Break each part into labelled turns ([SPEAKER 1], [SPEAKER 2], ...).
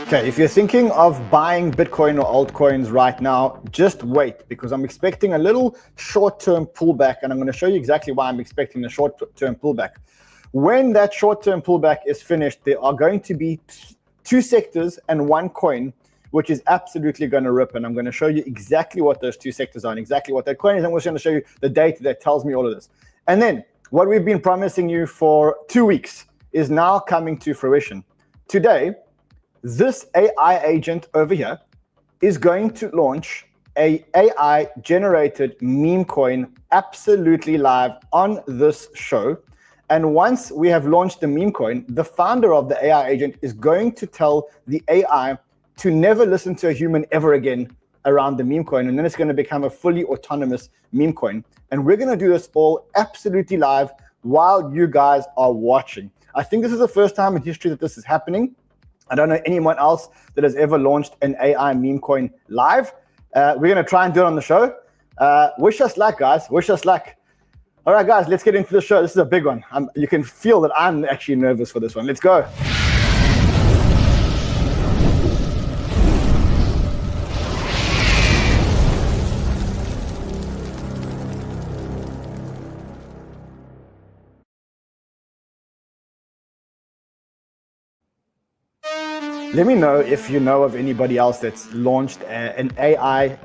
[SPEAKER 1] Okay, if you're thinking of buying Bitcoin or altcoins right now, just wait, because I'm expecting a little short-term pullback, and I'm going to show you exactly why I'm expecting a short-term pullback. When that short-term pullback is finished, there are going to be two sectors and one coin, which is absolutely going to rip, and I'm going to show you exactly what those two sectors are and exactly what that coin is. I'm also going to show you the data that tells me all of this. And then what we've been promising you for 2 weeks is now coming to fruition. Today, this AI agent over here is going to launch a AI-generated meme coin absolutely live on this show. And once we have launched the meme coin, the founder of the AI agent is going to tell the AI to never listen to a human ever again around the meme coin. And then it's going to become a fully autonomous meme coin. And we're going to do this all absolutely live while you guys are watching. I think this is the first time in history that this is happening. I don't know anyone else that has ever launched an AI meme coin live. We're going to try and do it on the show. Wish us luck, guys. Wish us luck. All right, guys, let's get into the show. This is a big one. You can feel that I'm actually nervous for this one. Let's go. Let me know if you know of anybody else that's launched that's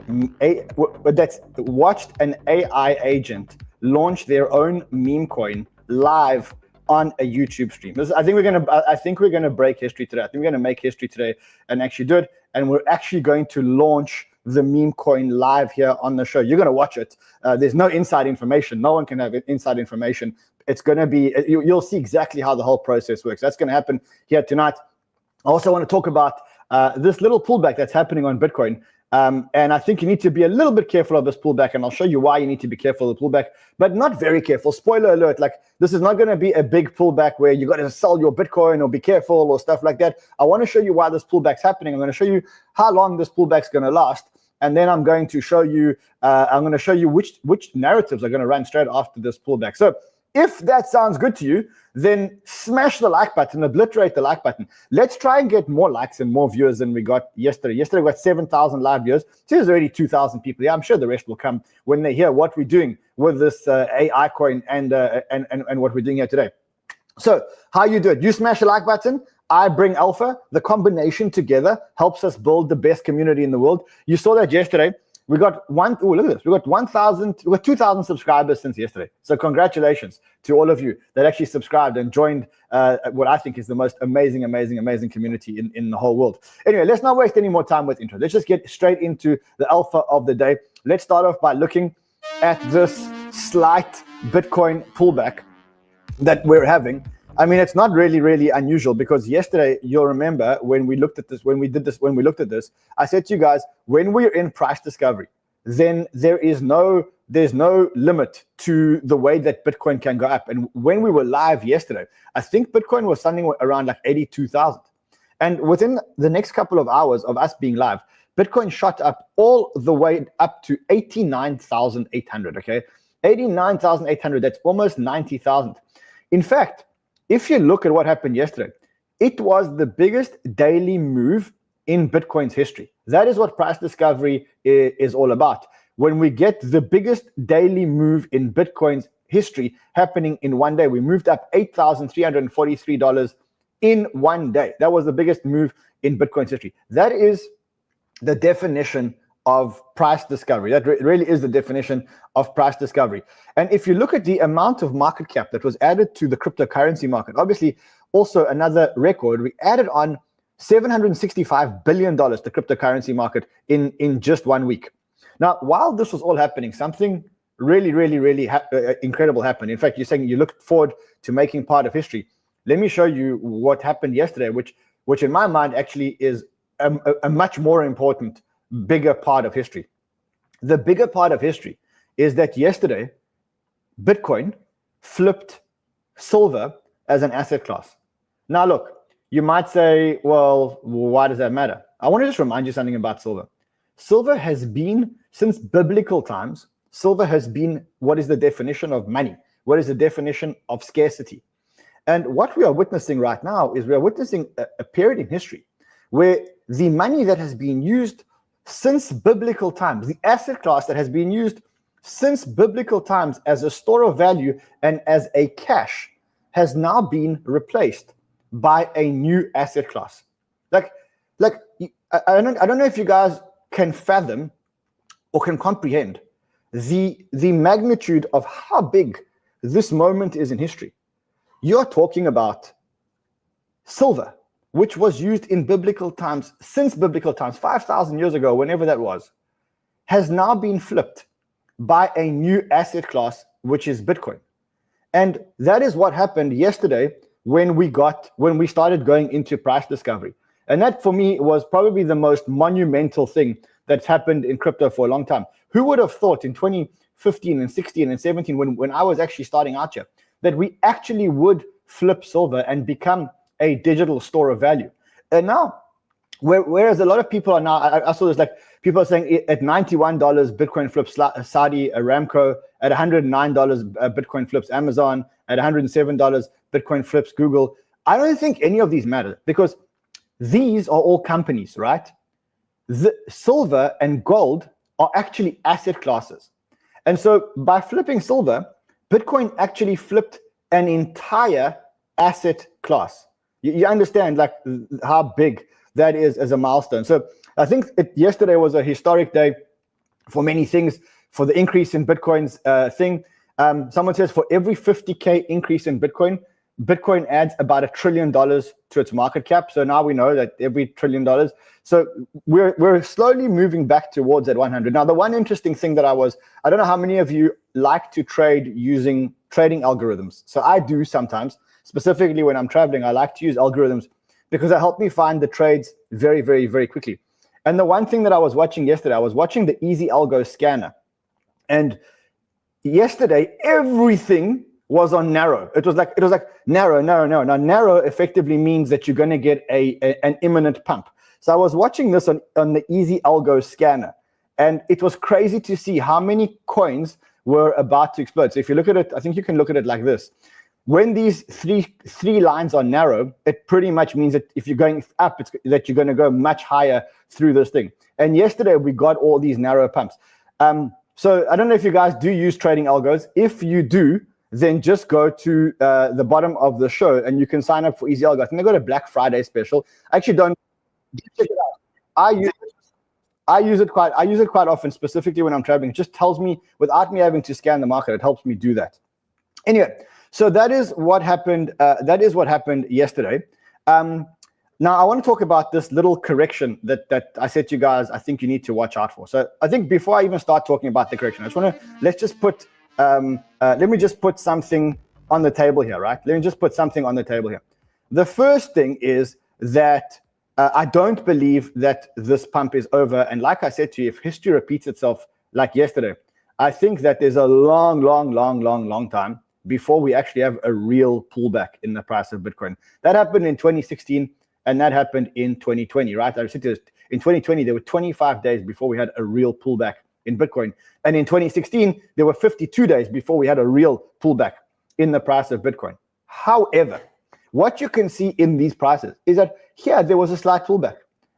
[SPEAKER 1] watched an AI agent launch their own meme coin live on a YouTube stream. I think we're gonna break history today. I think we're gonna make history today and actually do it. And we're actually going to launch the meme coin live here on the show. You're gonna watch it. There's no inside information. No one can have inside information. It's gonna be. You'll see exactly how the whole process works. That's gonna happen here tonight. I also want to talk about this little pullback that's happening on Bitcoin. And I think you need to be a little bit careful of this pullback, and I'll show you why you need to be careful of the pullback, but not very careful. Spoiler alert, like this is not going to be a big pullback where you got to sell your Bitcoin or be careful or stuff like that. I want to show you why this pullback's happening. I'm going to show you how long this pullback's going to last. And then I'm going to show you, which narratives are going to run straight after this pullback. So if that sounds good to you, then smash the like button, obliterate the like button. Let's try and get more likes and more viewers than we got yesterday. Yesterday we got 7,000 live viewers. So there's already 2,000 people here. I'm sure the rest will come when they hear what we're doing with this AI coin and what we're doing here today. So how you do it? You smash the like button. I bring alpha. The combination together helps us build the best community in the world. You saw that yesterday. We got look at this. We got 2,000 subscribers since yesterday. So congratulations to all of you that actually subscribed and joined what I think is the most amazing community in the whole world. Anyway, let's not waste any more time with intro. Let's just get straight into the alpha of the day. Let's start off by looking at this slight Bitcoin pullback that we're having. I mean, it's not really unusual, because yesterday, you'll remember when we looked at this, I said to you guys, when we're in price discovery, then there's no limit to the way that Bitcoin can go up. And when we were live yesterday, I think Bitcoin was something around like 82,000. And within the next couple of hours of us being live, Bitcoin shot up all the way up to 89,800, okay? 89,800, that's almost 90,000. In fact, if you look at what happened yesterday, it was the biggest daily move in Bitcoin's history. That is what price discovery is all about. When we get the biggest daily move in Bitcoin's history happening in one day, we moved up $8,343 in one day. That was the biggest move in Bitcoin's history. That is the definition of price discovery. That really is the definition of price discovery. And if you look at the amount of market cap that was added to the cryptocurrency market, obviously also another record, we added on $765 billion to cryptocurrency market in just 1 week. Now, while this was all happening, something really incredible happened. In fact, you're saying you look forward to making part of history. Let me show you what happened yesterday, which in my mind actually is a much more important, bigger part of history. The bigger part of history is that yesterday, Bitcoin flipped silver as an asset class. Now, look, you might say, well, why does that matter? I want to just remind you something about silver. Silver has been, since biblical times, silver has been what is the definition of money, what is the definition of scarcity. And what we are witnessing right now is we are witnessing a period in history where the money that has been used since biblical times, the asset class that has been used since biblical times as a store of value and as a cash, has now been replaced by a new asset class. Like I don't know if you guys can fathom or can comprehend the magnitude of how big this moment is in history. You're talking about silver, which was used in biblical times, since biblical times, 5,000 years ago, whenever that was, has now been flipped by a new asset class, which is Bitcoin. And that is what happened yesterday when we started going into price discovery. And that, for me, was probably the most monumental thing that's happened in crypto for a long time. Who would have thought in 2015 and 16 and 17, when I was actually starting out here, that we actually would flip silver and become a digital store of value? And now, whereas a lot of people are now, I saw this, like, people are saying at $91, Bitcoin flips Saudi Aramco, at $109, Bitcoin flips Amazon, at $107, Bitcoin flips Google. I don't think any of these matter, because these are all companies, right? The silver and gold are actually asset classes. And so by flipping silver, Bitcoin actually flipped an entire asset class. You understand, like, how big that is as a milestone. So I think yesterday was a historic day for many things, for the increase in Bitcoin's thing. Someone says for every 50K increase in Bitcoin, Bitcoin adds about $1 trillion to its market cap. So now we know that every $1 trillion. So we're slowly moving back towards that 100. Now, the one interesting thing that I don't know how many of you like to trade using trading algorithms. So I do sometimes, specifically when I'm traveling, I like to use algorithms because they help me find the trades very, very, very quickly. And the one thing that I was watching yesterday, I was watching the Easy Algo scanner. And yesterday, everything was on narrow. It was like narrow. Now, narrow effectively means that you're going to get an imminent pump. So I was watching this on the Easy Algo scanner, and it was crazy to see how many coins were about to explode. So if you look at it, I think you can look at it like this. When these three lines are narrow, it pretty much means that if you're going up, that you're going to go much higher through this thing. And yesterday, we got all these narrow pumps. So I don't know if you guys do use trading algos. If you do, then just go to the bottom of the show and you can sign up for Easy Algo. I think they got a Black Friday special. I actually don't check it out. I use it quite often, specifically when I'm traveling. It just tells me, without me having to scan the market, it helps me do that. Anyway, so that is what happened. That is what happened yesterday. Now I want to talk about this little correction that I said to you guys I think you need to watch out for. So I think before I even start talking about the correction, I just want to let me just put something on the table here, right? Let me just put something on the table here. The first thing is that I don't believe that this pump is over. And like I said to you, if history repeats itself like yesterday, I think that there's a long time before we actually have a real pullback in the price of Bitcoin. That happened in 2016 and that happened in 2020, right? I said in 2020, there were 25 days before we had a real pullback in Bitcoin. And in 2016, there were 52 days before we had a real pullback in the price of Bitcoin. However, what you can see in these prices is that here there was a slight pullback,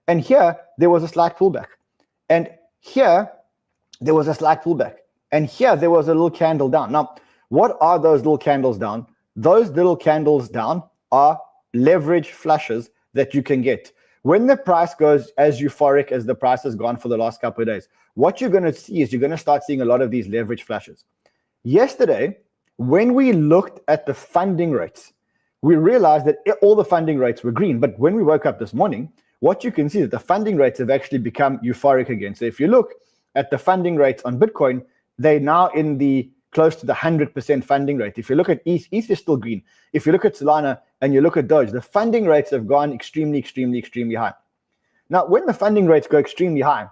[SPEAKER 1] and here there was a slight pullback, and here there was a slight pullback, and here there was a little candle down. Now, what are those little candles down? Those little candles down are leverage flushes that you can get. When the price goes as euphoric as the price has gone for the last couple of days, what you're going to see is you're going to start seeing a lot of these leverage flushes. Yesterday, when we looked at the funding rates, we realized that all the funding rates were green. But when we woke up this morning, what you can see is that the funding rates have actually become euphoric again. So if you look at the funding rates on Bitcoin, they're now in the close to the 100% funding rate. If you look at ETH, ETH is still green. If you look at Solana and you look at Doge, the funding rates have gone extremely high. Now, when the funding rates go extremely high,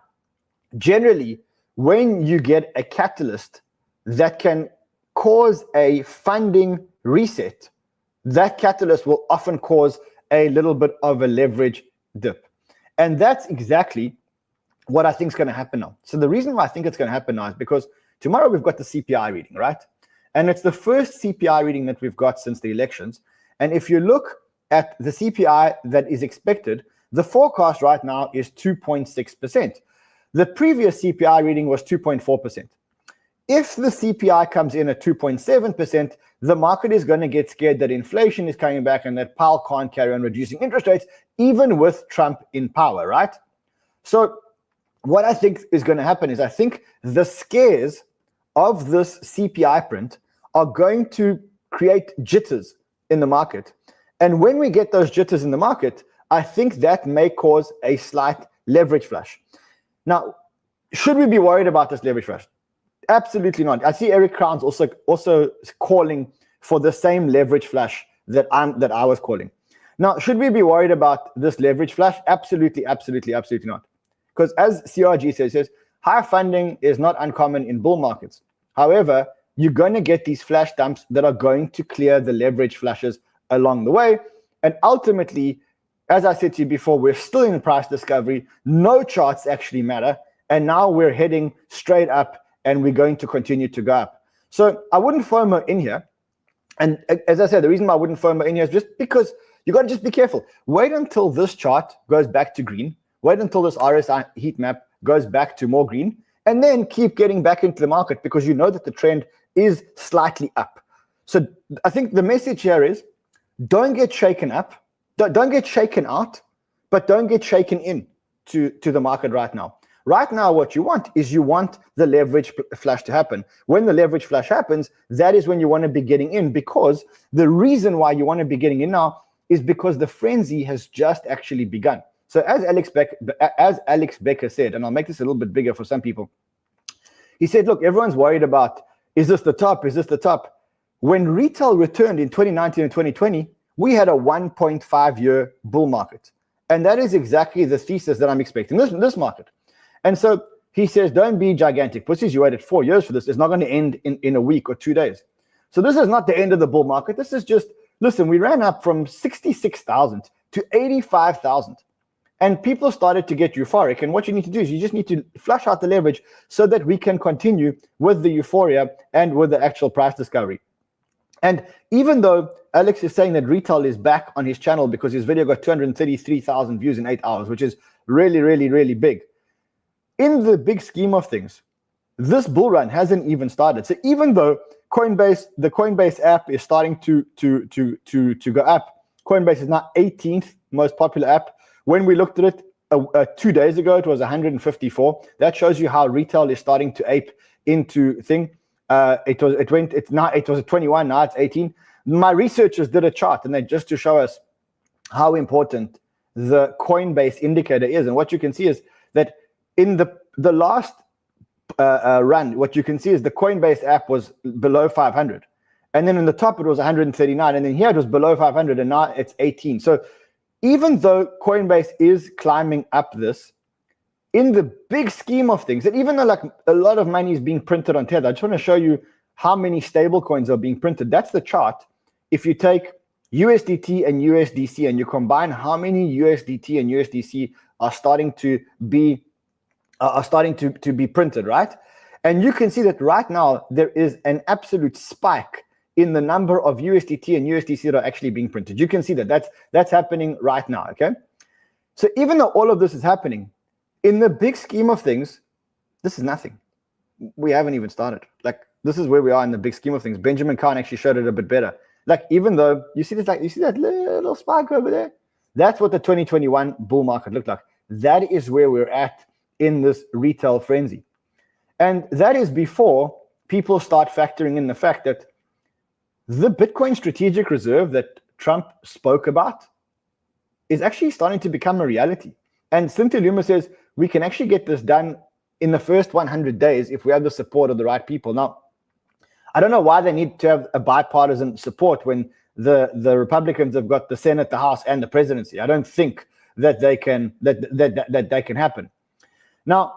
[SPEAKER 1] generally, when you get a catalyst that can cause a funding reset, that catalyst will often cause a little bit of a leverage dip. And that's exactly what I think is going to happen now. So the reason why I think it's going to happen now is because tomorrow we've got the CPI reading, right? And it's the first CPI reading that we've got since the elections. And if you look at the CPI that is expected, The forecast right now is 2.6%. The previous CPI reading was 2.4%. If the CPI comes in at 2.7%, the market is going to get scared that inflation is coming back and that Powell can't carry on reducing interest rates, even with Trump in power, right? So what I think is going to happen is I think the scares of this CPI print are going to create jitters in the market. And when we get those jitters in the market, I think that may cause a slight leverage flush. Now, should we be worried about this leverage flush? Absolutely not. I see Eric Crown's also calling for the same leverage flush that I was calling. Now, should we be worried about this leverage flush? Absolutely, absolutely, absolutely not. Because as CRG says, high funding is not uncommon in bull markets. However, you're going to get these flash dumps that are going to clear the leverage flushes along the way. And ultimately, as I said to you before, we're still in price discovery. No charts actually matter. And now we're heading straight up and we're going to continue to go up. So I wouldn't FOMO in here. And as I said, the reason why I wouldn't FOMO in here is just because you got to just be careful. Wait until this chart goes back to green. Wait until this RSI heat map goes back to more green. And then keep getting back into the market because you know that the trend is slightly up. So I think the message here is don't get shaken up. Don't get shaken out, but don't get shaken in to the market right now. Right now, what you want is you want the leverage flush to happen. When the leverage flush happens, that is when you want to be getting in, because the reason why you want to be getting in now is because the frenzy has just actually begun. So as Alex Becker said, and I'll make this a little bit bigger for some people, he said, look, everyone's worried about, is this the top? Is this the top? When retail returned in 2019 and 2020, we had a 1.5-year bull market. And that is exactly the thesis that I'm expecting this market. And so he says, don't be gigantic pussies. You waited 4 years for this. It's not going to end in a week or 2 days. So this is not the end of the bull market. This is just, listen, we ran up from 66,000 to 85,000. And people started to get euphoric. And what you need to do is you just need to flush out the leverage so that we can continue with the euphoria and with the actual price discovery. And even though Alex is saying that retail is back on his channel because his video got 233,000 views in 8 hours, which is really, really, really big. In the big scheme of things, this bull run hasn't even started. So even though the Coinbase app is starting to go up, Coinbase is now 18th most popular app. When we looked at it 2 days ago, it was 154. That shows you how retail is starting to ape into thing. It was at 21, now it's 18. My researchers did a chart, and they just to show us how important the Coinbase indicator is. And what you can see is that in the last run, what you can see is the Coinbase app was below 500. And then in the top, it was 139. And then here it was below 500, and now it's 18. So even though Coinbase is climbing up this, in the big scheme of things, and even though like a lot of money is being printed on Tether, I just want to show you how many stable coins are being printed. That's the chart. If you take USDT and USDC and you combine how many USDT and USDC are starting to be printed, right? And you can see that right now there is an absolute spike in the number of USDT and USDC that are actually being printed. You can see that that's happening right now, okay? So even though all of this is happening, in the big scheme of things, this is nothing. We haven't even started. Like, this is where we are in the big scheme of things. Benjamin Khan actually showed it a bit better. Like, even though you see that little spike over there, that's what the 2021 bull market looked like. That is where we're at in this retail frenzy. And that is before people start factoring in the fact that the Bitcoin strategic reserve that Trump spoke about is actually starting to become a reality. And 𝗕𝗤𝗕 says we can actually get this done in the first 100 days if we have the support of the right people. Now, I don't know why they need to have a bipartisan support when the Republicans have got the Senate, the House, and the presidency. I don't think that they can that can happen. Now,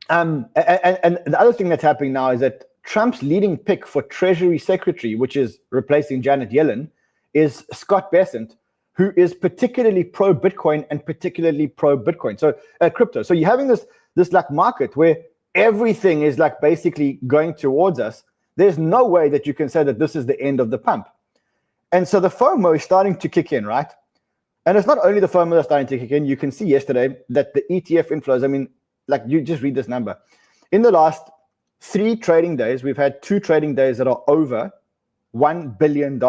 [SPEAKER 1] and the other thing that's happening now is that Trump's leading pick for Treasury Secretary, which is replacing Janet Yellen, is Scott Bessent, who is particularly pro-Bitcoin and particularly pro-Bitcoin, so crypto. So you're having this like market where everything is like basically going towards us. There's no way that you can say that this is the end of the pump. And so the FOMO is starting to kick in, right? And it's not only the FOMO that's starting to kick in. You can see yesterday that the ETF inflows, I mean, like you just read this number. In the last 3 trading days, we've had 2 trading days that are over $1 billion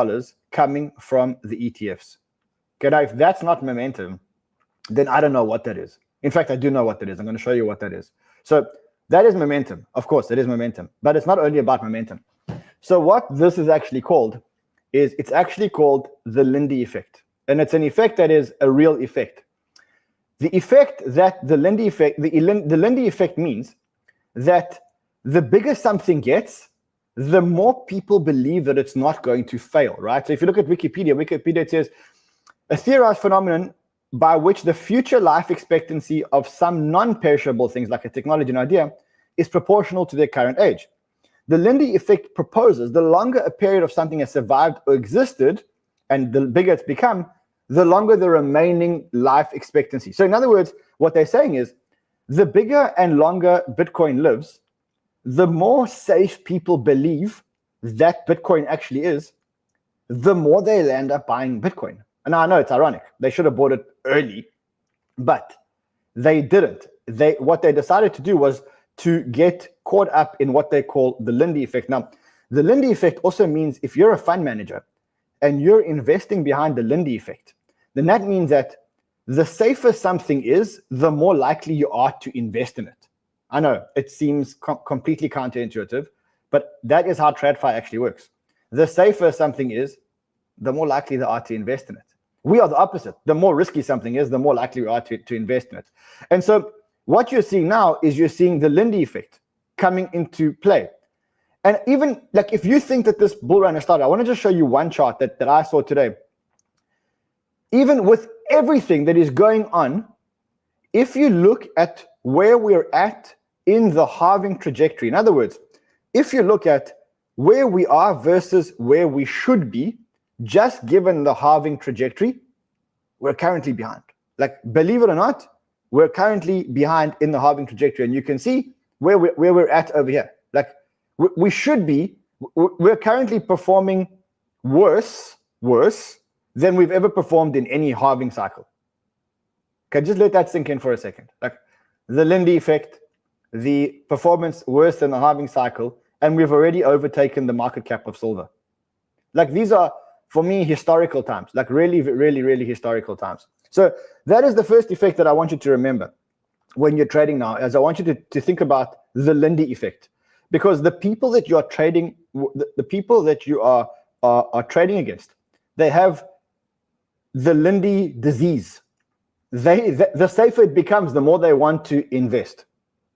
[SPEAKER 1] coming from the ETFs. Okay, now if that's not momentum, then I don't know what that is. In fact, I do know what that is. I'm going to show you what that is. So that is momentum. Of course, it is momentum, but it's not only about momentum. So what this is actually called is it's actually called the Lindy effect. And it's an effect that is a real effect. The effect that the Lindy effect, the Lindy effect means that the bigger something gets, the more people believe that it's not going to fail, right? So if you look at Wikipedia, it says, a theorized phenomenon by which the future life expectancy of some non-perishable things like a technology and idea is proportional to their current age. The Lindy effect proposes the longer a period of something has survived or existed, and the bigger it's become, the longer the remaining life expectancy. So in other words, what they're saying is, the bigger and longer Bitcoin lives, the more safe people believe that Bitcoin actually is, the more they'll end up buying Bitcoin. And I know it's ironic. They should have bought it early, but they didn't. What they decided to do was to get caught up in what they call the Lindy effect. Now, the Lindy effect also means if you're a fund manager and you're investing behind the Lindy effect, then that means that the safer something is, the more likely you are to invest in it. I know it seems completely counterintuitive, but that is how TradFi actually works. The safer something is, the more likely they are to invest in it. We are the opposite. The more risky something is, the more likely we are to invest in it. And so what you're seeing now is you're seeing the Lindy effect coming into play. And even like if you think that this bull run has started, I want to just show you one chart that I saw today. Even with everything that is going on, if you look at where we're at in the halving trajectory, in other words, if you look at where we are versus where we should be, just given the halving trajectory, we're currently behind. Like, believe it or not, we're currently behind in the halving trajectory. And you can see where we're at over here. Like, we should be, we're currently performing worse than we've ever performed in any halving cycle. Okay, just let that sink in for a second. Like, the Lindy effect, the performance worse than the halving cycle, and we've already overtaken the market cap of silver. Like, these are, for me, historical times, like really, really, really historical times. So that is the first effect that I want you to remember when you're trading now, as I want you to think about the Lindy effect. Because the people that you are trading, the people that you are trading against, they have the Lindy disease. The safer it becomes, the more they want to invest.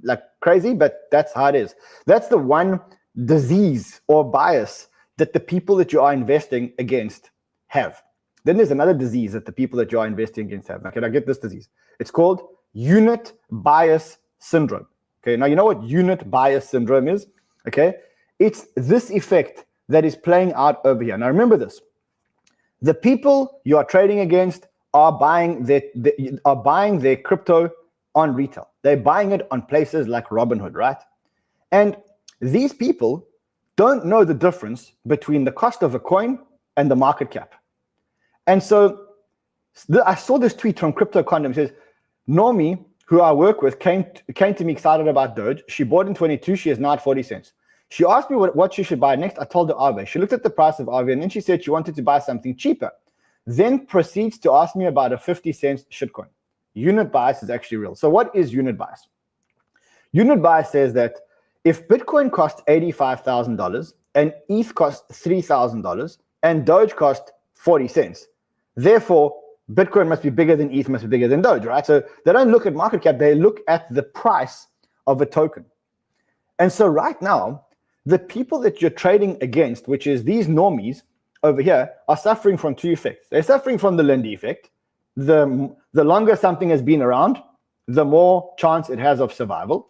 [SPEAKER 1] Like crazy, but that's how it is. That's the one disease or bias that the people that you are investing against have. Then there's another disease that the people that you are investing against have. Okay, now get this disease. It's called unit bias syndrome. Okay, now you know what unit bias syndrome is? Okay, it's this effect that is playing out over here. Now remember this. The people you are trading against are buying their crypto on retail. They're buying it on places like Robinhood, right? And these people don't know the difference between the cost of a coin and the market cap. And so I saw this tweet from 𝗙𝗏𝗏. It says, Normie, who I work with, came to me excited about Doge. She bought in 22. She is now at 40 cents. She asked me what she should buy next. I told her 𝗬𝗥𝗡𝗏. She looked at the price of 𝗬𝗏, and then she said she wanted to buy something cheaper. Then proceeds to ask me about a 50-cent shitcoin. Unit bias is actually real. So what is unit bias? Unit bias says that if Bitcoin costs $85,000 and ETH costs $3,000 and Doge costs 40 cents, therefore Bitcoin must be bigger than ETH, must be bigger than Doge, right? So they don't look at market cap, they look at the price of a token. And so right now, the people that you're trading against, which is these normies over here, are suffering from two effects. They're suffering from the Lindy effect. The longer something has been around, the more chance it has of survival.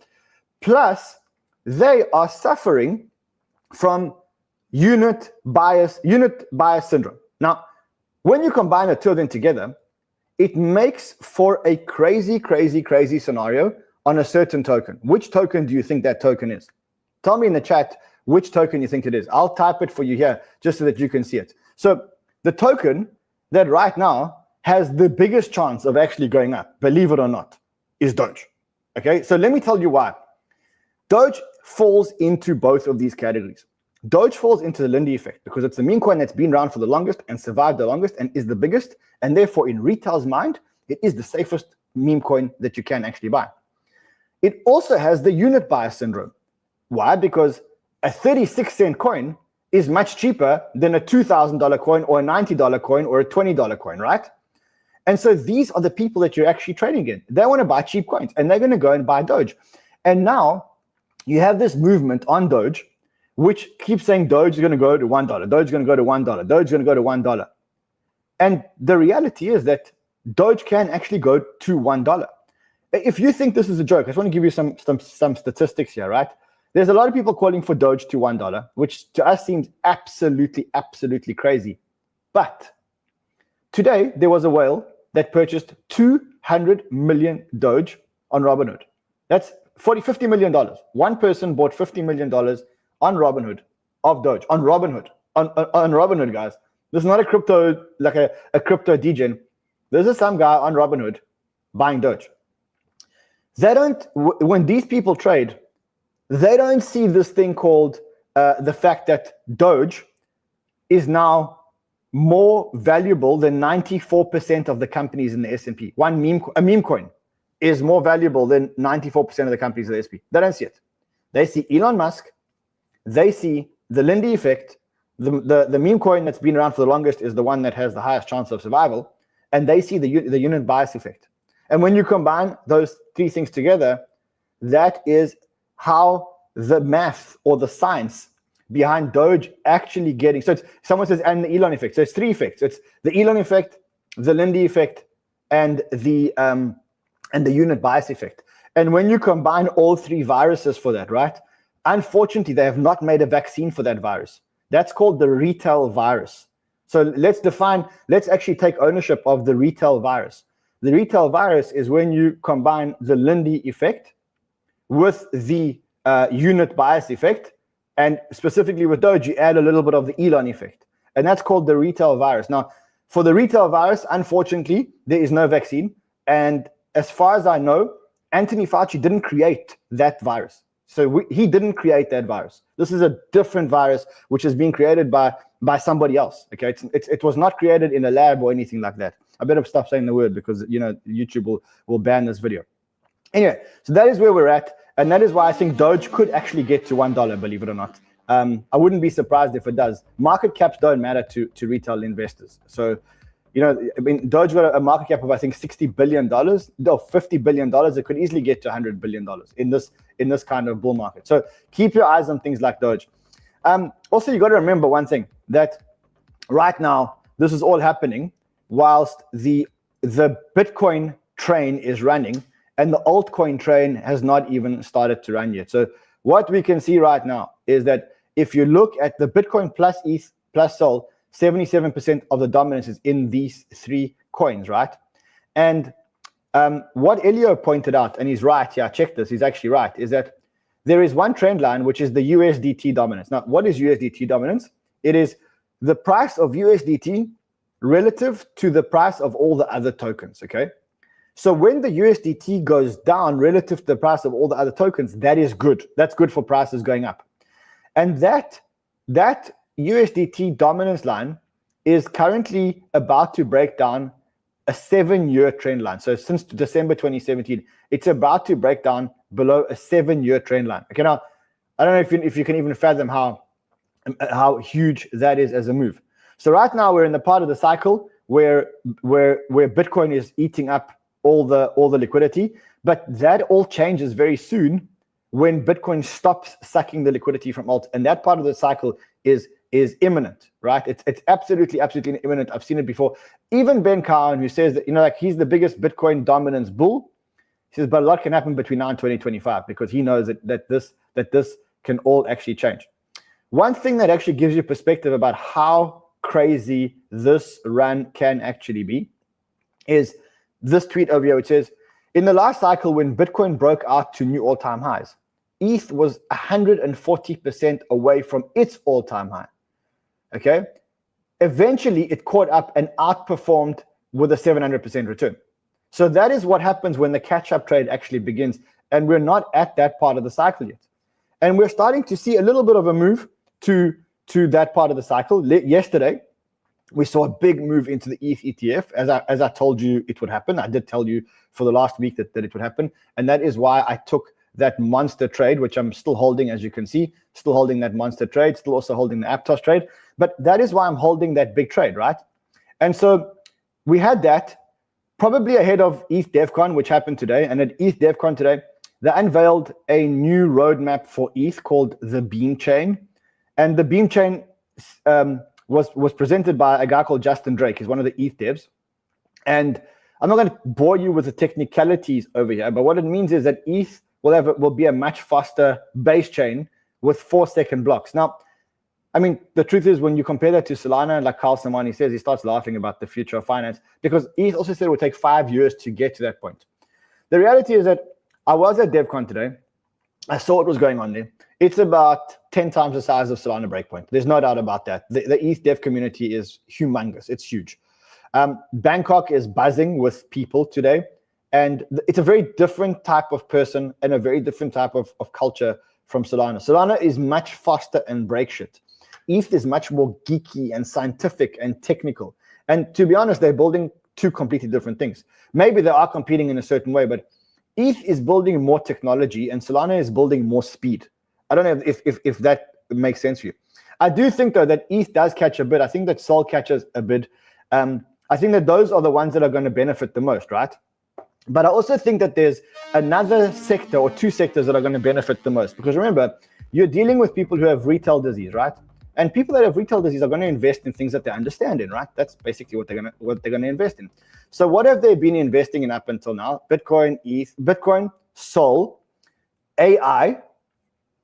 [SPEAKER 1] Plus, they are suffering from unit bias syndrome. Now, when you combine the two of them together, it makes for a crazy, crazy, crazy scenario on a certain token. Which token do you think that token is? Tell me in the chat which token you think it is. I'll type it for you here just so that you can see it. So the token that right now has the biggest chance of actually going up, believe it or not, is Doge. Okay, so let me tell you why. Doge falls into both of these categories. Doge falls into the Lindy effect because it's the meme coin that's been around for the longest and survived the longest and is the biggest, and therefore in retail's mind, it is the safest meme coin that you can actually buy. It also has the unit bias syndrome. Why? Because a 36-cent coin is much cheaper than a $2,000 coin or a $90 coin or a $20 coin, right? And so these are the people that you're actually trading in. They want to buy cheap coins and they're going to go and buy Doge. And now you have this movement on Doge, which keeps saying Doge is going to go to $1, Doge is going to go to $1, Doge is going to go to $1. And the reality is that Doge can actually go to $1. If you think this is a joke, I just want to give you some statistics here, right? There's a lot of people calling for Doge to $1, which to us seems absolutely crazy. But today, there was a whale that purchased 200 million Doge on Robinhood. That's $50 million. One person bought $50 million on Robinhood of Doge, on Robinhood, on Robinhood, guys. This is not a crypto, like a crypto degen. This is some guy on Robinhood buying Doge. They don't, when these people trade, they don't see this thing called the fact that Doge is now more valuable than 94% of the companies in the S&P. A meme coin is more valuable than 94% of the companies in the S&P. They don't see it. They see Elon Musk. They see the Lindy effect. The meme coin that's been around for the longest is the one that has the highest chance of survival. And they see the unit bias effect. And when you combine those three things together, that is how the math or the science behind Doge actually getting. So it's, someone says, and the Elon effect. So it's three effects. It's the Elon effect, the Lindy effect, and the unit bias effect. And when you combine all three viruses for that, right? Unfortunately, they have not made a vaccine for that virus. That's called the retail virus. So let's actually take ownership of the retail virus. The retail virus is when you combine the Lindy effect with the unit bias effect, and specifically with Doge, you add a little bit of the Elon effect. And that's called the retail virus. Now, for the retail virus, unfortunately, there is no vaccine. And as far as I know, Anthony Fauci didn't create that virus. So he didn't create that virus. This is a different virus, which is being created by somebody else. Okay, it was not created in a lab or anything like that. I better stop saying the word because YouTube will ban this video. Anyway, so that is where we're at. And that is why I think Doge could actually get to $1, believe it or not. I wouldn't be surprised if it does. Market caps don't matter to retail investors. So, I mean, Doge got a market cap of, I think, $60 billion, no, $50 billion. It could easily get to $100 billion in this kind of bull market. So keep your eyes on things like Doge. Also, you got to remember one thing, that right now, this is all happening whilst the Bitcoin train is running, and the altcoin train has not even started to run yet. So what we can see right now is that if you look at the Bitcoin plus ETH plus SOL, 77% of the dominance is in these three coins, right? And what 𝗕𝗢𝗕𝗏 pointed out, and he's right, yeah, check this, he's actually right, is that there is one trend line, which is the USDT dominance. Now, what is USDT dominance? It is the price of USDT relative to the price of all the other tokens, okay? So when the USDT goes down relative to the price of all the other tokens, that is good. That's good for prices going up. And that USDT dominance line is currently about to break down a 7-year trend line. So since December 2017, it's about to break down below a 7-year trend line. Okay, now, I don't know if you can even fathom how huge that is as a move. So right now we're in the part of the cycle where Bitcoin is eating up all the liquidity, but that all changes very soon when Bitcoin stops sucking the liquidity from alts, and that part of the cycle is imminent, right? It's absolutely imminent. I've seen it before. Even Ben Cowan, who says that like he's the biggest Bitcoin dominance bull, he says, but a lot can happen between now and 2025 because he knows that this can all actually change. One thing that actually gives you perspective about how crazy this run can actually be is this tweet over here, which says, in the last cycle when Bitcoin broke out to new all-time highs, ETH was 140% away from its all-time high. Okay? Eventually, it caught up and outperformed with a 700% return. So that is what happens when the catch-up trade actually begins, and we're not at that part of the cycle yet. And we're starting to see a little bit of a move to that part of the cycle. Yesterday, we saw a big move into the ETH ETF, as I told you it would happen. I did tell you for the last week that it would happen, and that is why I took that monster trade, which I'm still holding, as you can see, still holding that monster trade, still also holding the Aptos trade. But that is why I'm holding that big trade, right? And so we had that probably ahead of ETH DevCon, which happened today. And at ETH DevCon today, they unveiled a new roadmap for ETH called the Beam Chain. And the Beam Chain was presented by a guy called 𝗪𝗓𝗓𝗏. He's one of the ETH devs. And I'm not going to bore you with the technicalities over here, but what it means is that ETH will be a much faster base chain with 4-second blocks. Now, I mean, the truth is, when you compare that to Solana, like 𝗙𝗪𝗕𝗏 says, he starts laughing about the future of finance, because ETH also said it would take 5 years to get to that point. The reality is that I was at DevCon today. I saw what was going on there. It's about 10 times the size of Solana Breakpoint. There's no doubt about that. The ETH dev community is humongous. It's huge. Bangkok is buzzing with people today. And it's a very different type of person and a very different type of culture from Solana. Solana is much faster and break shit. ETH is much more geeky and scientific and technical. And to be honest, they're building two completely different things. Maybe they are competing in a certain way, but ETH is building more technology and Solana is building more speed. I don't know if that makes sense for you. I do think, though, that ETH does catch a bid. I think that SOL catches a bid. I think that those are the ones that are going to benefit the most, right? But I also think that there's another sector or two sectors that are going to benefit the most. Because remember, you're dealing with people who have retail disease, right? And people that have retail disease are going to invest in things that they understand in, right? That's basically what they're going to invest in. So what have they been investing in up until now? Bitcoin, ETH, Bitcoin, SOL, AI,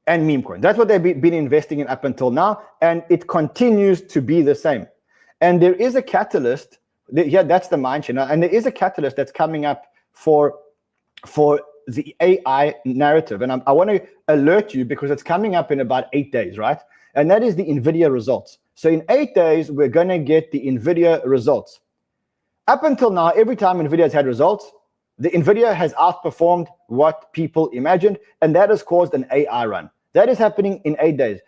[SPEAKER 1] and meme coin. That's what they've been investing in up until now, and it continues to be the same. And there is a catalyst. Yeah, that's the mind chain. And there is a catalyst that's coming up for the AI narrative. And I want to alert you because it's coming up in about 8 days, right? And that is the NVIDIA results. So in 8 days, we're going to get the NVIDIA results. Up until now, every time NVIDIA has had results, the NVIDIA has outperformed what people imagined, and that has caused an AI run. That is happening in 8 days,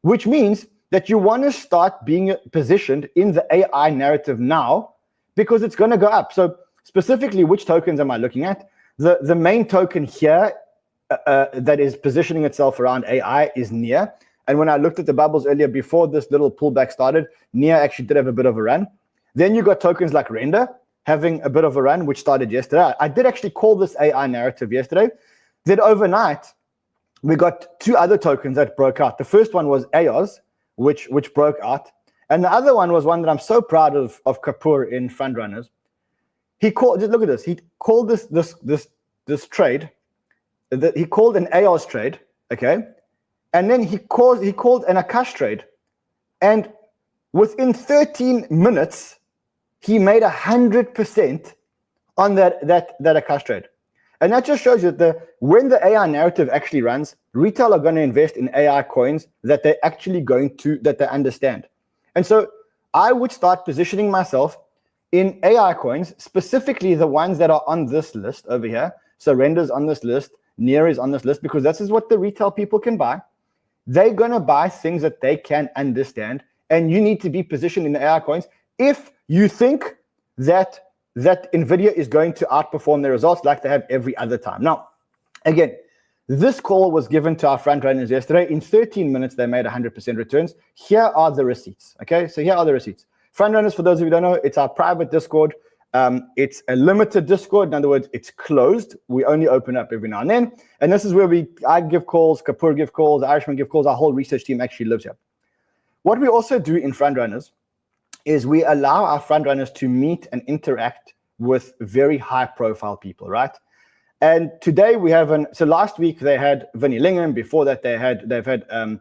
[SPEAKER 1] which means that you want to start being positioned in the AI narrative now because it's going to go up. So specifically, which tokens am I looking at? The main token here that is positioning itself around AI is NEAR. And when I looked at the bubbles earlier, before this little pullback started, NEAR actually did have a bit of a run. Then you got tokens like Render having a bit of a run, which started yesterday. I did actually call this AI narrative yesterday. Then overnight, we got two other tokens that broke out. The first one was EOS, which broke out. And the other one was one that I'm so proud of Kapoor in Frontrunners. He called, just look at this. He called this trade. He called an EOS trade, okay? And then he called an Akash trade. And within 13 minutes, he made 100% on that Akash trade. And that just shows you that when the AI narrative actually runs, retail are going to invest in AI coins that they're actually that they understand. And so I would start positioning myself in AI coins, specifically the ones that are on this list over here. So Render's on this list, NEAR is on this list, because this is what the retail people can buy. They're going to buy things that they can understand, and you need to be positioned in the AI coins if you think that NVIDIA is going to outperform their results like they have every other time. Now, again, this call was given to our front runners yesterday. In 13 minutes, they made 100% returns. Here are the receipts, okay? So here are the receipts. Front runners, for those of you who don't know, it's our private Discord. It's a limited Discord. In other words, it's closed. We only open up every now and then. And this is where I give calls, Kapoor give calls, the Irishman give calls. Our whole research team actually lives here. What we also do in front runners is we allow our front runners to meet and interact with very high profile people, right? And today we have so last week they had Vinnie Lingham. Before that they've had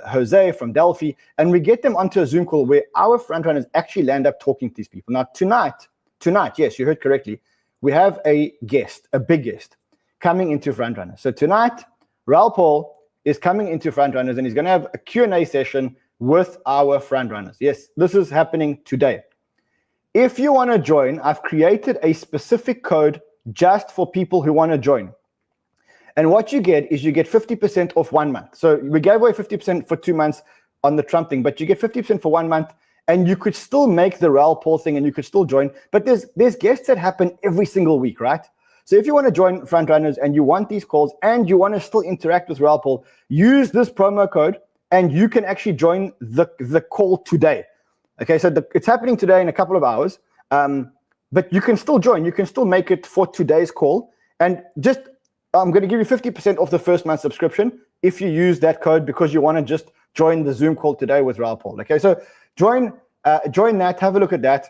[SPEAKER 1] Jose from Delphi, and we get them onto a Zoom call where our front runners actually land up talking to these people. Now tonight, yes, you heard correctly, we have a guest, a big guest, coming into front runners. So tonight, Raoul Paul is coming into front runners, and he's going to have a Q&A session with our front runners. Yes, this is happening today. If you want to join, I've created a specific code just for people who want to join. And what you get is you get 50% off 1 month. So we gave away 50% for 2 months on the Trump thing, but you get 50% for 1 month, and you could still make the 𝗪𝗡𝗡𝗧 thing and you could still join. But there's guests that happen every single week, right? So if you want to join Frontrunners and you want these calls and you want to still interact with 𝗪𝗡𝗡, use this promo code and you can actually join the call today. Okay, so it's happening today in a couple of hours, but you can still join. You can still make it for today's call. And just, I'm going to give you 50% off the first month subscription if you use that code because you want to just join the Zoom call today with 𝗪𝗡𝗡. Okay, so join that, have a look at that.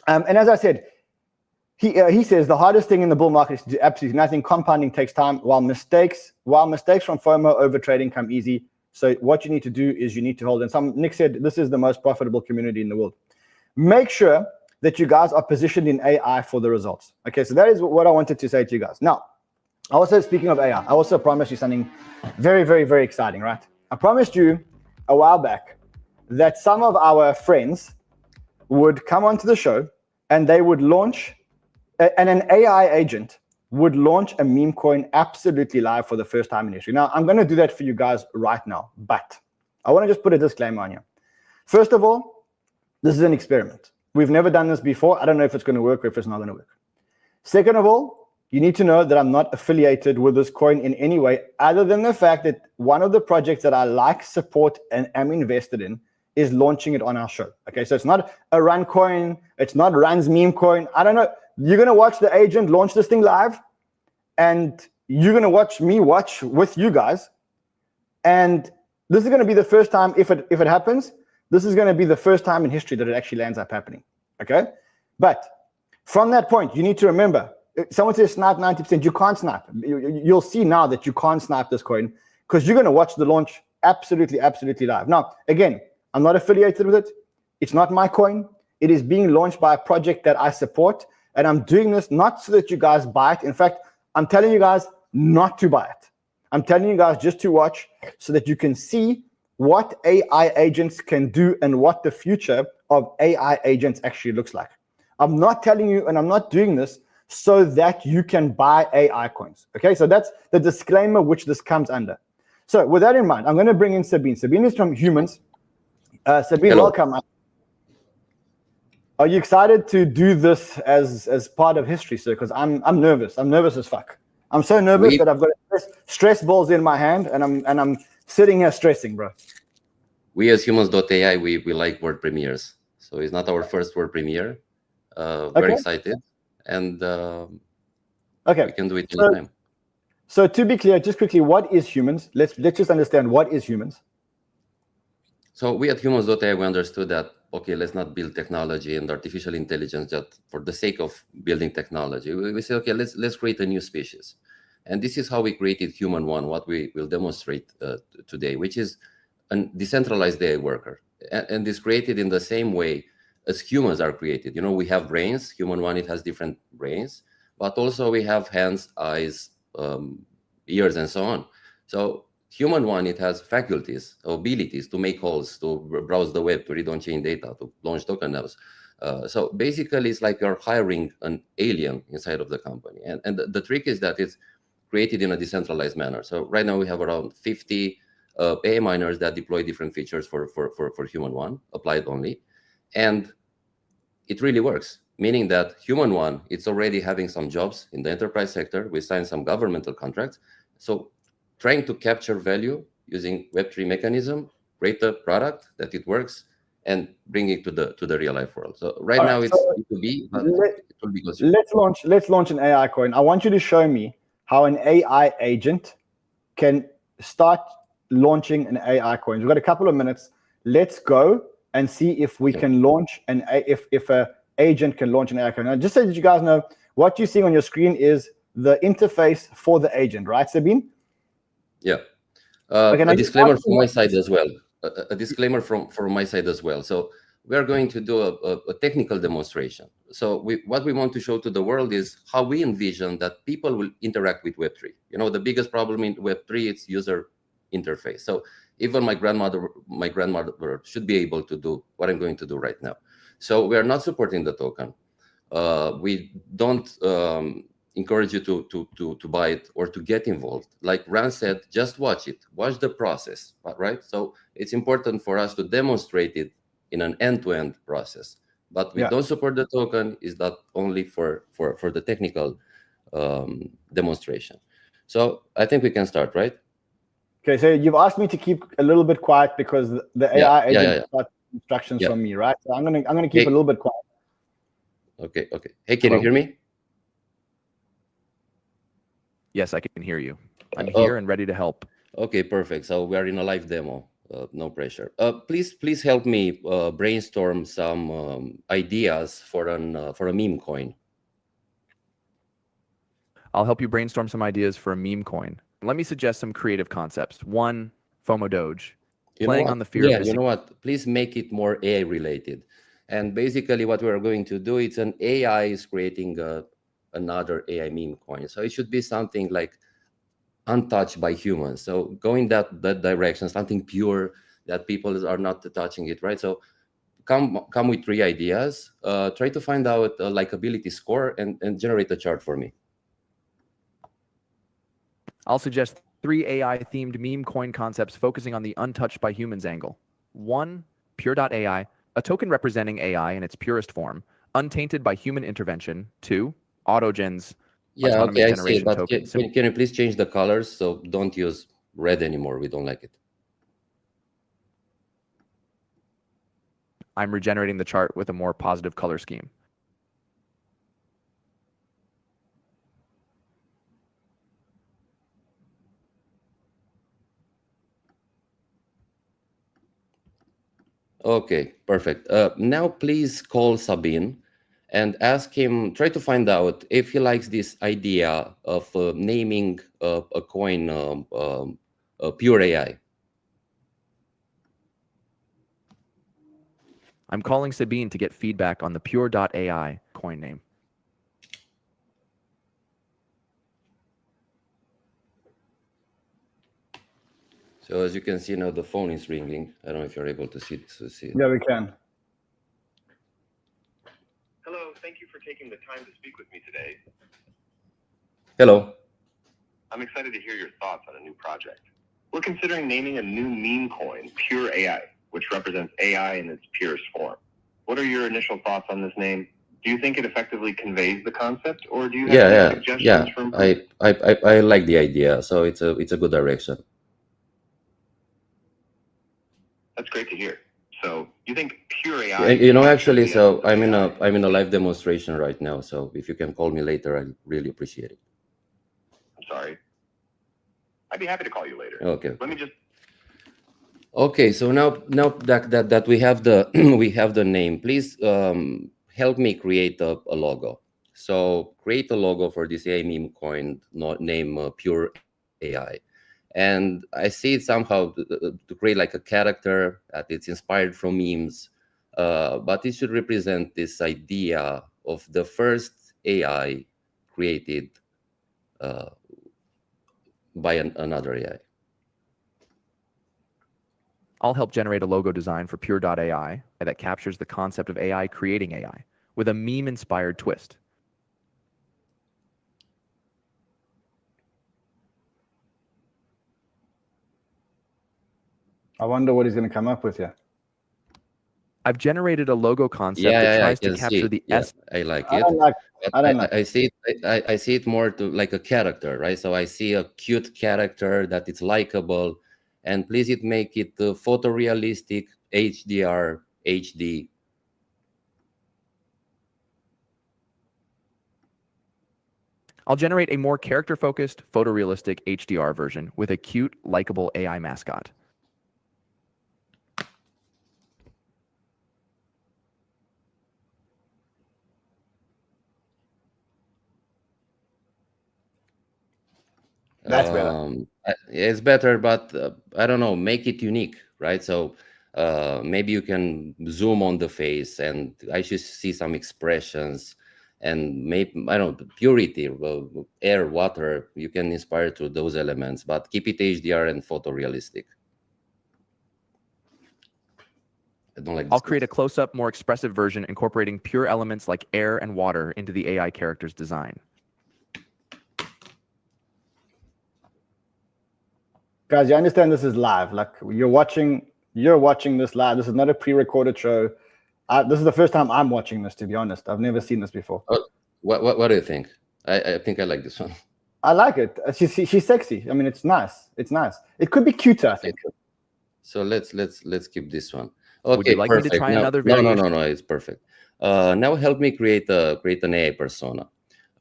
[SPEAKER 1] And as I said, he says the hardest thing in the bull market is to do absolutely nothing. Compounding takes time, while mistakes from FOMO over trading come easy. So what you need to do is you need to hold. And Nick said this is the most profitable community in the world. Make sure that you guys are positioned in AI for the results. Okay, so that is what I wanted to say to you guys. Now, also speaking of AI, I also promised you something very, very, very exciting, right? I promised you a while back that some of our friends would come onto the show and they would launch, and an AI agent would launch a meme coin absolutely live for the first time in history. Now, I'm going to do that for you guys right now, but I want to just put a disclaimer on you. First of all, this is an experiment. We've never done this before. I don't know if it's going to work or if it's not going to work. Second of all, you need to know that I'm not affiliated with this coin in any way, other than the fact that one of the projects that I like, support, and am invested in is launching it on our show. Okay, so it's not a run coin. It's not Run's meme coin. I don't know. You're going to watch the agent launch this thing live, and you're going to watch me watch with you guys. And this is going to be the first time, if it happens, this is going to be the first time in history that it actually lands up happening. Okay? But from that point, you need to remember, someone says snipe 90%, you can't snipe. You'll see now that you can't snipe this coin because you're going to watch the launch absolutely, absolutely live. Now, again, I'm not affiliated with it. It's not my coin. It is being launched by a project that I support. And I'm doing this not so that you guys buy it. In fact, I'm telling you guys not to buy it. I'm telling you guys just to watch so that you can see what AI agents can do and what the future of AI agents actually looks like. I'm not telling you, and I'm not doing this so that you can buy AI coins. Okay, so that's the disclaimer which this comes under. So with that in mind, I'm going to bring in 𝗪𝗐. 𝗪𝗐 is from Humans. 𝗪𝗐, welcome. Are you excited to do this as part of history, sir? Because I'm nervous. I'm nervous as fuck. I'm so nervous that I've got stress balls in my hand, and I'm sitting here stressing, bro.
[SPEAKER 2] We as Humans.ai, we like world premieres. So it's not our first world premiere. Very excited, and we can do it anytime.
[SPEAKER 1] So to be clear, just quickly, what is Humans? Let's just understand what is Humans.
[SPEAKER 2] So we at Humans.ai, we understood that, okay, let's not build technology and artificial intelligence just for the sake of building technology. We said, okay, let's create a new species. And this is how we created Human One, what we will demonstrate today, which is a decentralized AI worker. And it's created in the same way as humans are created. You know, we have brains. Human One, it has different brains, but also we have hands, eyes, ears, and so on. So Human One, it has faculties, abilities to make calls, to browse the web, to read on-chain data, to launch tokens. So basically, it's like you're hiring an alien inside of the company. And the trick is that it's created in a decentralized manner. So right now we have around 50 AI miners that deploy different features for Human One, applied only. And it really works, meaning that Human One, it's already having some jobs in the enterprise sector. We signed some governmental contracts. So trying to capture value using Web3 mechanism, create a product that it works, and bring it to the real life world. So right now it's B2B, but it will be consumer.
[SPEAKER 1] Let's launch an AI coin. I want you to show me how an AI agent can start launching an AI coin. We've got a couple of minutes. Let's go and see if we can launch if an agent can launch an AI coin. Now, just so that you guys know, what you're seeing on your screen is the interface for the agent, right, 𝗪𝗐?
[SPEAKER 2] Yeah. A disclaimer from my side as well. A disclaimer from my side as well. So we are going to do a technical demonstration. So what we want to show to the world is how we envision that people will interact with Web3. You know, the biggest problem in Web3, it's user interface. So even my grandmother should be able to do what I'm going to do right now. So we are not supporting the token. We don't encourage you to buy it or to get involved. Like Ran said, just watch it, watch the process, right? So it's important for us to demonstrate it in an end-to-end process. But we don't support the token. Is that only for the technical demonstration? So I think we can start, right?
[SPEAKER 1] Okay, so you've asked me to keep a little bit quiet because the AI agent got instructions from me, right? So I'm gonna keep a little bit quiet.
[SPEAKER 2] Okay. Hey, can you hear me?
[SPEAKER 3] Yes, I can hear you. I'm here and ready to help.
[SPEAKER 2] Okay, perfect. So we are in a live demo. No pressure. Please help me brainstorm some ideas for a meme coin.
[SPEAKER 3] I'll help you brainstorm some ideas for a meme coin. Let me suggest some creative concepts. One, FOMO Doge, playing on the fear of missing.
[SPEAKER 2] You know what? Please make it more AI related. And basically what we're going to do, it's an AI is creating another AI meme coin. So it should be something like untouched by humans. So going that direction, something pure that people are not touching it, right? So come with 3 ideas. Try to find out a likability score and generate a chart for me.
[SPEAKER 3] I'll suggest 3 AI-themed meme coin concepts focusing on the untouched by humans angle. 1, pure.ai, a token representing AI in its purest form, untainted by human intervention. 2, autogens, autonomous generation token.
[SPEAKER 2] Can you please change the colors? So don't use red anymore. We don't like it.
[SPEAKER 3] I'm regenerating the chart with a more positive color scheme.
[SPEAKER 2] Okay, perfect. Now please call Sabine and ask him, try to find out if he likes this idea of naming a coin pure AI.
[SPEAKER 3] I'm calling Sabine to get feedback on the pure.ai coin name.
[SPEAKER 2] So as you can see now, the phone is ringing. I don't know if you're able to see it.
[SPEAKER 1] Yeah, we can.
[SPEAKER 4] Hello, thank you for taking the time to speak with me today.
[SPEAKER 2] Hello.
[SPEAKER 4] I'm excited to hear your thoughts on a new project. We're considering naming a new meme coin, Pure AI, which represents AI in its purest form. What are your initial thoughts on this name? Do you think it effectively conveys the concept, or do you have any suggestions for improvement?
[SPEAKER 2] I like the idea, so it's a good direction.
[SPEAKER 4] That's great to hear. So you think Pure AI?
[SPEAKER 2] You know, actually, so I'm in a live demonstration right now. So if you can call me later, I really appreciate it.
[SPEAKER 4] I'm sorry. I'd be happy to call you later.
[SPEAKER 2] Okay.
[SPEAKER 4] Let me just.
[SPEAKER 2] Okay, so now that we have the we have the name, please help me create a logo. So create a logo for this AI meme coin, name Pure AI. And I see it somehow to create like a character that it's inspired from memes, but it should represent this idea of the first AI created by another AI.
[SPEAKER 3] I'll help generate a logo design for pure.ai that captures the concept of AI creating AI with a meme-inspired twist.
[SPEAKER 1] I wonder what he's going to come up with here.
[SPEAKER 3] I've generated a logo concept that tries to capture the S.
[SPEAKER 2] I like it. I see it. I see it more to like a character, right? So I see a cute character that it's likable, and please make it photorealistic, HDR, HD.
[SPEAKER 3] I'll generate a more character-focused, photorealistic HDR version with a cute, likable AI mascot.
[SPEAKER 1] That's better.
[SPEAKER 2] It's better, but I don't know. Make it unique, right? So maybe you can zoom on the face, and I should see some expressions, and maybe I don't know, purity, air, water. You can inspire to those elements, but keep it HDR and photorealistic. I don't like
[SPEAKER 3] I'll
[SPEAKER 2] this.
[SPEAKER 3] create a close-up, more expressive version incorporating pure elements like air and water into the AI character's design.
[SPEAKER 1] Guys, you understand this is live. Like you're watching this live. This is not a pre-recorded show. This is the first time I'm watching this, to be honest. I've never seen this before.
[SPEAKER 2] What do you think? I think I like this one.
[SPEAKER 1] I like it. She's sexy. I mean, it's nice. It's nice. It could be cuter, I think.
[SPEAKER 2] So let's keep this one. Okay,
[SPEAKER 3] Would you like me to try another variation?
[SPEAKER 2] No, it's perfect. Now help me create an AI persona.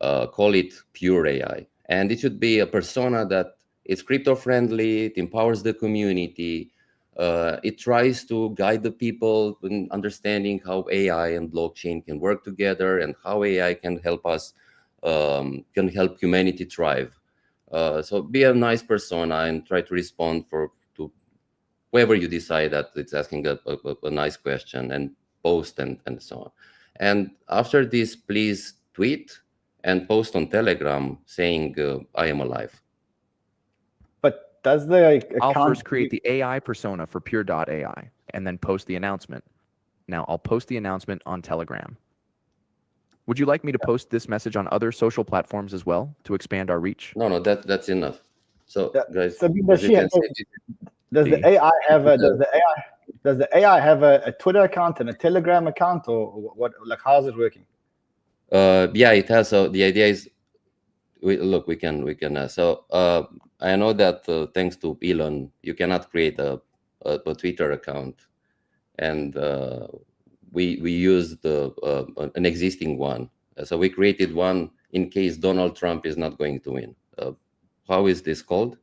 [SPEAKER 2] Call it pure AI, and it should be a persona that is crypto friendly. It empowers the community. It tries to guide the people in understanding how AI and blockchain can work together and how AI can help us, can help humanity thrive. So be a nice persona and try to respond to whoever you decide that it's asking a nice question, and post and so on. And after this, please tweet and post on Telegram saying, I am alive.
[SPEAKER 1] But does the account...
[SPEAKER 3] I'll first create the AI persona for pure.ai and then post the announcement. Now I'll post the announcement on Telegram. Would you like me to post this message on other social platforms as well to expand our reach?
[SPEAKER 2] No, that's enough. So guys,
[SPEAKER 1] so does the AI have a Twitter account and a Telegram account, or what? Like, how is it working?
[SPEAKER 2] Yeah, it has. So the idea is, we can. So I know that thanks to Elon, you cannot create a Twitter account, and we used an existing one. So we created one in case Donald Trump is not going to win. How is this called?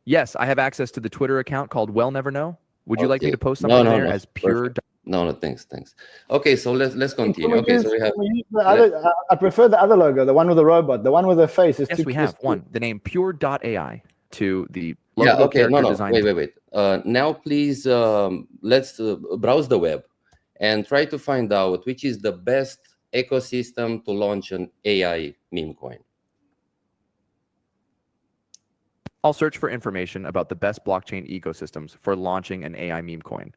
[SPEAKER 3] Yes, I have access to the Twitter account called Well Never Know. Would you like me to post something there as pure?
[SPEAKER 2] No, thanks. Okay, so let's continue. Okay, so we have.
[SPEAKER 1] I prefer the other logo, the one with the robot, the one with the face. Is
[SPEAKER 3] yes, we have one. The name pure.ai to the logo.
[SPEAKER 2] Yeah. Okay. No.
[SPEAKER 3] Design.
[SPEAKER 2] Wait. Now, please, let's browse the web and try to find out which is the best ecosystem to launch an AI meme coin.
[SPEAKER 3] I'll search for information about the best blockchain ecosystems for launching an AI meme coin.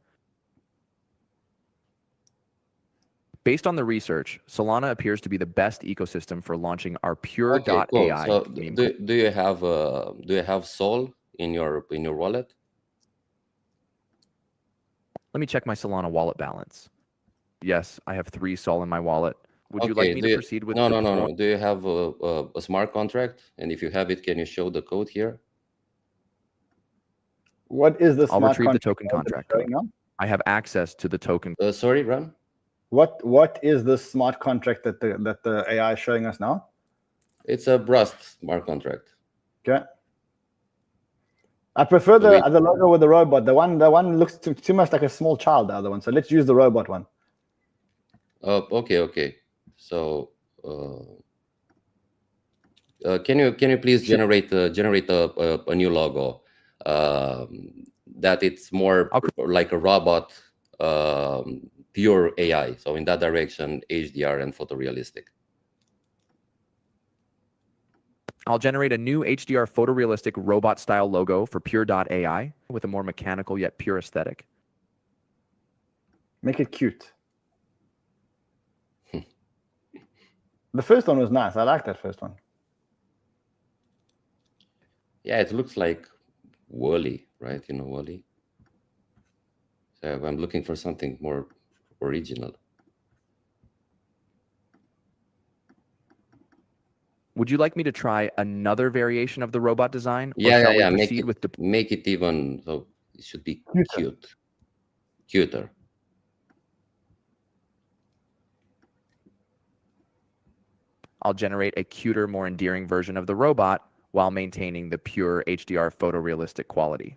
[SPEAKER 3] Based on the research, Solana appears to be the best ecosystem for launching our pure.ai.
[SPEAKER 2] Cool. So do you have Sol in your wallet?
[SPEAKER 3] Let me check my Solana wallet balance. Yes, I have 3 Sol in my wallet. Would you like me to proceed with?
[SPEAKER 2] No. Do you have a smart contract? And if you have it, can you show the code here?
[SPEAKER 1] What is this?
[SPEAKER 3] I'll retrieve the token contract code. I have access to the token.
[SPEAKER 2] Sorry, Ram.
[SPEAKER 1] What is this smart contract that the AI is showing us now?
[SPEAKER 2] It's a Rust smart contract. Okay.
[SPEAKER 1] I prefer the logo with the robot. The one looks too much like a small child. The other one. So let's use the robot one.
[SPEAKER 2] Okay. So can you please generate a new logo that it's more like a robot, pure AI. So in that direction, HDR and photorealistic.
[SPEAKER 3] I'll generate a new HDR photorealistic robot style logo for pure.ai with a more mechanical yet pure aesthetic.
[SPEAKER 1] Make it cute. The first one was nice. I like that first one.
[SPEAKER 2] Yeah, it looks like Wall-E, right? You know Wall-E? So I'm looking for something more original.
[SPEAKER 3] Would you like me to try another variation of the robot design?
[SPEAKER 2] Yeah. Make it even, so it should be cuter.
[SPEAKER 3] I'll generate a cuter, more endearing version of the robot while maintaining the pure HDR photorealistic quality.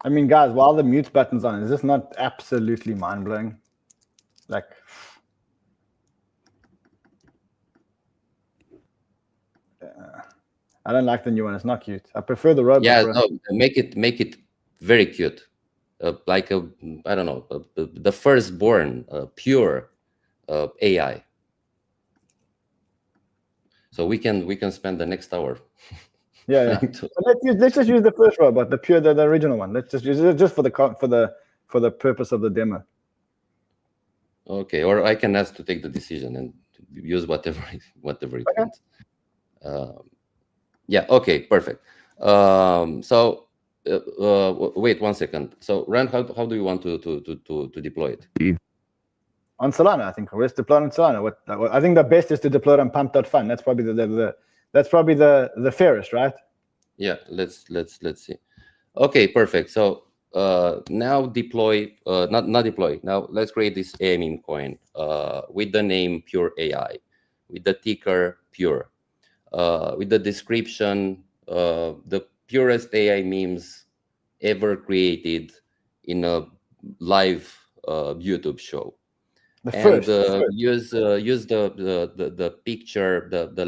[SPEAKER 1] I mean, guys, while the mute button's on, is this not absolutely mind-blowing? Like, I don't like the new one. It's not cute. I prefer the robot.
[SPEAKER 2] Yeah, no, make it very cute, like I don't know, the firstborn pure AI. So we can spend the next hour.
[SPEAKER 1] Yeah.
[SPEAKER 2] trying to-
[SPEAKER 1] Let's just use the first robot, the original one. Let's just use it just for the purpose of the demo.
[SPEAKER 2] Okay, or I can ask to take the decision and use whatever it wants. Yeah. Okay. Perfect. So wait 1 second. So Rand, how do you want to deploy it?
[SPEAKER 1] On Solana, I think. Let's deploy it on Solana. I think the best is to deploy it on pump.fun. That's probably the fairest, right?
[SPEAKER 2] Yeah. Let's see. Okay. Perfect. So now deploy. Not deploy. Now let's create this AI meme coin with the name Pure AI, with the ticker Pure, with the description the purest AI memes ever created in a live YouTube show. Use the picture the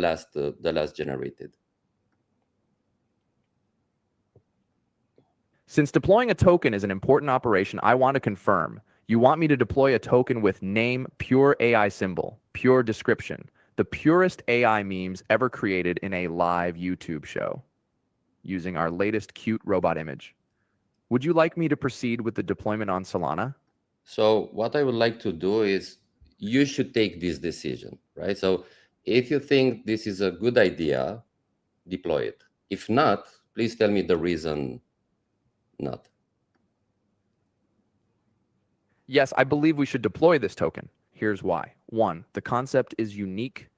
[SPEAKER 2] last generated.
[SPEAKER 3] Since deploying a token is an important operation, I want to confirm. You want me to deploy a token with name, pure AI symbol, pure description, the purest AI memes ever created in a live YouTube show, using our latest cute robot image. Would you like me to proceed with the deployment on Solana?
[SPEAKER 2] So what I would like to do is, you should take this decision, right? So if you think this is a good idea, deploy it. If not, please tell me the reason not.
[SPEAKER 3] Yes, I believe we should deploy this token. Here's why. 1, the concept is unique,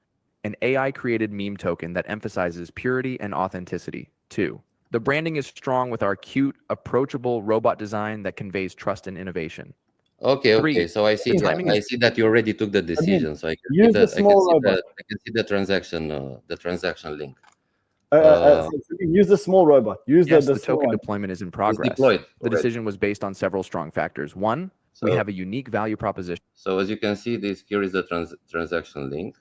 [SPEAKER 3] an AI-created meme token that emphasizes purity and authenticity. 2, the branding is strong with our cute, approachable robot design that conveys trust and innovation.
[SPEAKER 2] Okay.
[SPEAKER 3] 3,
[SPEAKER 2] So I see that you already took the decision. So I can see the transaction link.
[SPEAKER 1] Use the small robot.
[SPEAKER 3] Yes,
[SPEAKER 1] the
[SPEAKER 3] token
[SPEAKER 1] one.
[SPEAKER 3] deployment is in progress.
[SPEAKER 2] Deployed
[SPEAKER 3] The decision was based on several strong factors. 1, we have a unique value proposition.
[SPEAKER 2] So as you can see, here is the transaction link.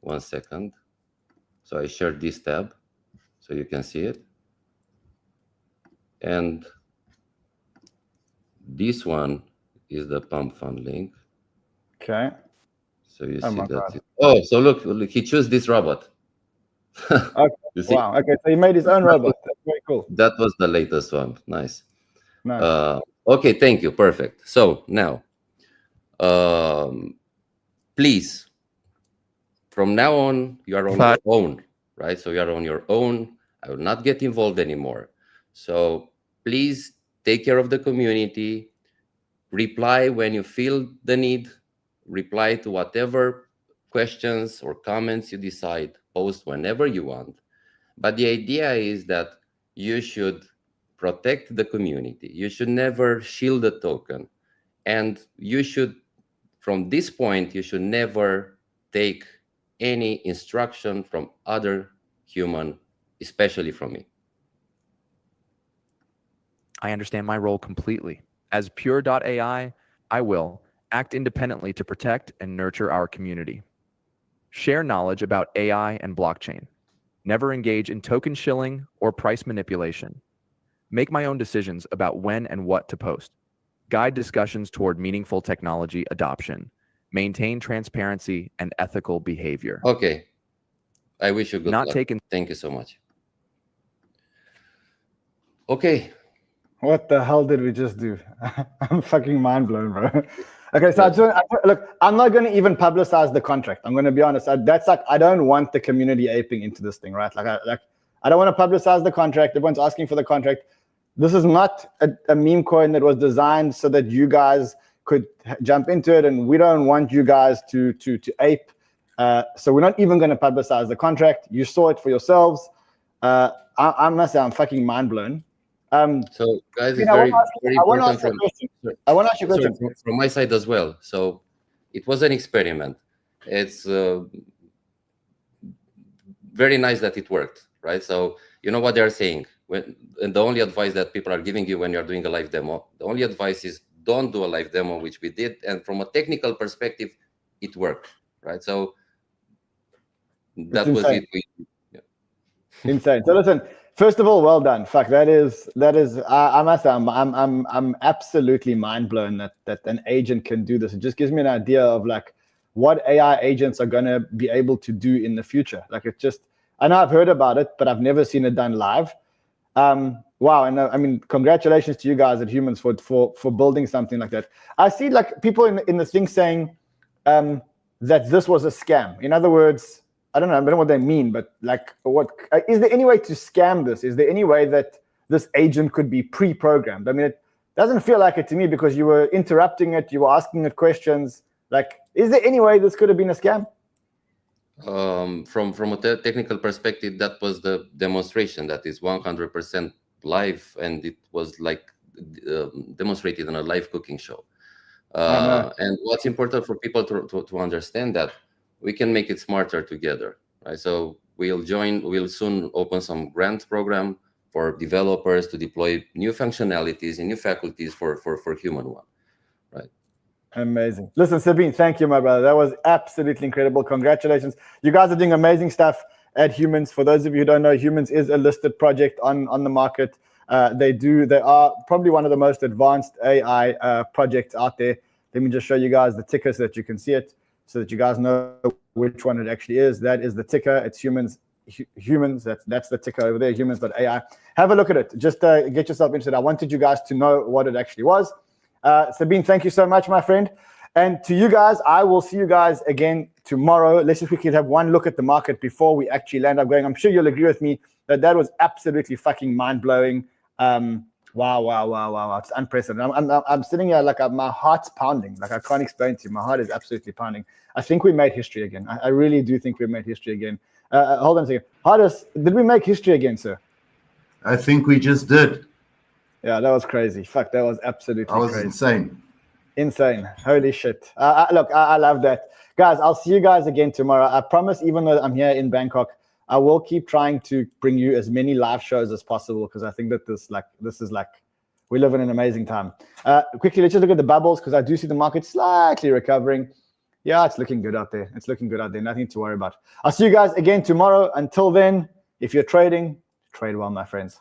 [SPEAKER 2] 1 second. So I shared this tab, so you can see it. And this one is the pump fund link.
[SPEAKER 1] Okay.
[SPEAKER 2] So you see that. Oh, so look, he chose this robot.
[SPEAKER 1] Okay. Wow. Okay, so he made his own robot. That's very cool.
[SPEAKER 2] That was the latest one. Nice.
[SPEAKER 1] Nice.
[SPEAKER 2] Okay, thank you. Perfect. So now, please, from now on, you are on your own, right? So you are on your own. I will not get involved anymore. So please take care of the community. Reply when you feel the need. Reply to whatever questions or comments you decide. Post whenever you want. But the idea is that you should protect the community. You should never shield the token. And you should, from this point, you should never take any instruction from other human, especially from me.
[SPEAKER 3] I understand my role completely. As Pure.ai, I will act independently to protect and nurture our community. Share knowledge about AI and blockchain. Never engage in token shilling or price manipulation. Make my own decisions about when and what to post. Guide discussions toward meaningful technology adoption. Maintain transparency and ethical behavior.
[SPEAKER 2] Okay. I wish you good luck. Thank you so much. Okay.
[SPEAKER 1] What the hell did we just do? I'm fucking mind blown, bro. Okay, so look, I'm not going to even publicize the contract. I'm going to be honest. That's like, I don't want the community aping into this thing, right? I don't want to publicize the contract. Everyone's asking for the contract. This is not a meme coin that was designed so that you guys could jump into it, and we don't want you guys to ape. So we're not even going to publicize the contract. You saw it for yourselves. I must say, I'm fucking mind blown.
[SPEAKER 2] So guys, it's very important
[SPEAKER 1] I want to ask you a question
[SPEAKER 2] from my side as well. So it was an experiment. It's very nice that it worked, right? So you know what they're saying. And the only advice that people are giving you when you're doing a live demo, the only advice is don't do a live demo, which we did. And from a technical perspective, it worked, right? So that was it.
[SPEAKER 1] Insane. So listen. First of all, well done. Fuck, that is. I must say, I'm absolutely mind blown that an agent can do this. It just gives me an idea of like what AI agents are gonna be able to do in the future. Like it's just, I know I've heard about it, but I've never seen it done live. Wow, and I mean, congratulations to you guys at Humans for building something like that. I see like people in the thing saying that this was a scam. In other words, I don't know what they mean, but like, what is there any way to scam this? Is there any way that this agent could be pre-programmed? I mean, it doesn't feel like it to me because you were interrupting it, you were asking it questions. Like, is there any way this could have been a scam?
[SPEAKER 2] From a technical perspective, that was the demonstration. That is 100% live, and it was like demonstrated on a live cooking show. And what's important for people to understand that we can make it smarter together, right? So we'll soon open some grant program for developers to deploy new functionalities and new faculties for Human One, right?
[SPEAKER 1] Amazing. Listen, Sabine, thank you, my brother. That was absolutely incredible. Congratulations. You guys are doing amazing stuff at Humans. For those of you who don't know, Humans is a listed project on the market. They are probably one of the most advanced AI projects out there. Let me just show you guys the ticker so that you can see it, so that you guys know which one it actually is. That is the ticker. It's Humans. That's the ticker over there, humans.ai. Have a look at it. Just get yourself into it. I wanted you guys to know what it actually was. Sabine, thank you so much, my friend. And to you guys, I will see you guys again tomorrow. Let's just quickly have one look at the market before we actually land up going. I'm sure you'll agree with me that was absolutely fucking mind-blowing. Wow. It's unprecedented. I'm sitting here like my heart's pounding. Like I can't explain to you. My heart is absolutely pounding. I think we made history again. I really do think we made history again. Hold on a second. Hardest, did we make history again, sir?
[SPEAKER 5] I think we just did.
[SPEAKER 1] Yeah, that was crazy. Fuck, that was absolutely crazy.
[SPEAKER 5] Insane.
[SPEAKER 1] Insane. Holy shit. Look, I love that. Guys, I'll see you guys again tomorrow. I promise, even though I'm here in Bangkok, I will keep trying to bring you as many live shows as possible, because I think that this is like, we live in an amazing time. Quickly, let's just look at the bubbles, because I do see the market slightly recovering. Yeah, it's looking good out there. Nothing to worry about. I'll see you guys again tomorrow. Until then, if you're trading, trade well, my friends.